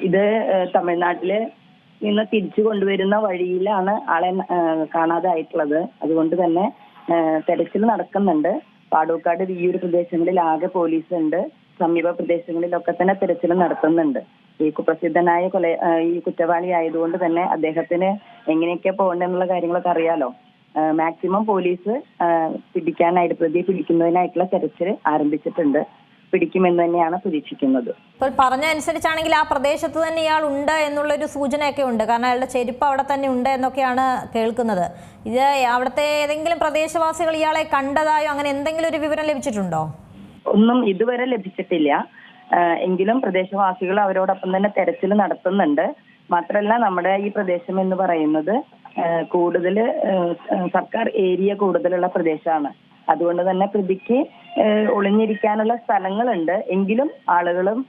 ഇത് തമിഴ്നാട്ടില് നിന്ന് തിരിച്ചു കൊണ്ടുവരുന്ന വഴിയിലാണ് ആളെ കാണാതായിട്ടുള്ളത്. അതുകൊണ്ട് തന്നെ തെരച്ചിൽ നടക്കുന്നുണ്ട്. പാടൂക്കാട്, വിയ്യൂർ പ്രദേശങ്ങളിൽ ആകെ പോലീസ് ഉണ്ട്. സമീപ പ്രദേശങ്ങളിലൊക്കെ തന്നെ തെരച്ചിൽ നടത്തുന്നുണ്ട്. ഈ കുപ്രസിദ്ധനായ ഈ കുറ്റവാളി ആയതുകൊണ്ട് തന്നെ അദ്ദേഹത്തിന് എങ്ങനെയൊക്കെ പോകണ്ടെന്നുള്ള കാര്യങ്ങളൊക്കെ അറിയാലോ. മാക്സിമം പോലീസ് പ്രതിയെ പിടിക്കുന്നതിനായിട്ടുള്ള തെരച്ചിൽ ആരംഭിച്ചിട്ടുണ്ട്. പിടിക്കുമെന്ന് തന്നെയാണ് പ്രതീക്ഷിക്കുന്നത്. ഇപ്പോൾ പറഞ്ഞ അനുസരിച്ചാണെങ്കിൽ ആ പ്രദേശത്ത് തന്നെ ഇയാൾ ഉണ്ട് എന്നുള്ളൊരു സൂചനയൊക്കെ ഉണ്ട്. കാരണം അയാളുടെ ചെരുപ്പ് അവിടെ തന്നെ ഉണ്ട് എന്നൊക്കെയാണ് കേൾക്കുന്നത്. ഇത് അവിടുത്തെ ഏതെങ്കിലും പ്രദേശവാസികൾ ഇയാളെ കണ്ടതായോ അങ്ങനെ എന്തെങ്കിലും ഒരു വിവരം ലഭിച്ചിട്ടുണ്ടോ? ഒന്നും ഇതുവരെ ലഭിച്ചിട്ടില്ല. എങ്കിലും പ്രദേശവാസികൾ അവരോടൊപ്പം തന്നെ തെരച്ചിൽ നടത്തുന്നുണ്ട്. മാത്രമല്ല, നമ്മുടെ ഈ പ്രദേശം എന്ന് പറയുന്നത് കൂടുതൽ സർക്കാർ ഏരിയ കൂടുതലുള്ള പ്രദേശമാണ്. അതുകൊണ്ട് തന്നെ പ്രതിക്ക് ഒളിഞ്ഞിരിക്കാനുള്ള സ്ഥലങ്ങളുണ്ട്. എങ്കിലും ആളുകളും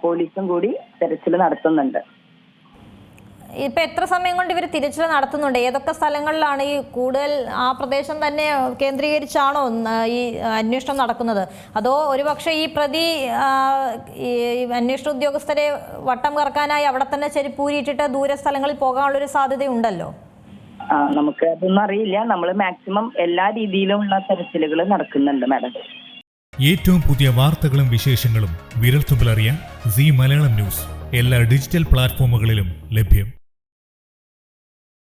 പോലീസും കൂടി തെരച്ചിൽ നടത്തുന്നുണ്ട്. ഇപ്പൊ എത്ര സമയം കൊണ്ട് ഇവർ തിരച്ചിൽ നടത്തുന്നുണ്ട്? ഏതൊക്കെ സ്ഥലങ്ങളിലാണ് ഈ കൂടുതൽ ആ പ്രദേശം തന്നെ കേന്ദ്രീകരിച്ചാണോ ഈ അന്വേഷണം നടക്കുന്നത്? അതോ ഒരുപക്ഷെ ഈ പ്രതി ഈ അന്വേഷണ ഉദ്യോഗസ്ഥരെ വട്ടം കറക്കാനായി അവിടെ തന്നെ ചെരുപ്പൂരിയിട്ടിട്ട് ദൂര സ്ഥലങ്ങളിൽ പോകാനുള്ളൊരു സാധ്യതയുണ്ടല്ലോ? നമുക്ക് അതൊന്നും അറിയില്ല. നമ്മൾ മാക്സിമം എല്ലാ രീതിയിലുമുള്ള തെരച്ചിലുകൾ നടക്കുന്നുണ്ട് മാഡം. ഏറ്റവും പുതിയ വാർത്തകളും വിശേഷങ്ങളും വിരൽത്തുമ്പിൽ അറിയാൻ സീ മലയാളം ന്യൂസ് എല്ലാ ഡിജിറ്റൽ പ്ലാറ്റ്ഫോമുകളിലും ലഭ്യം.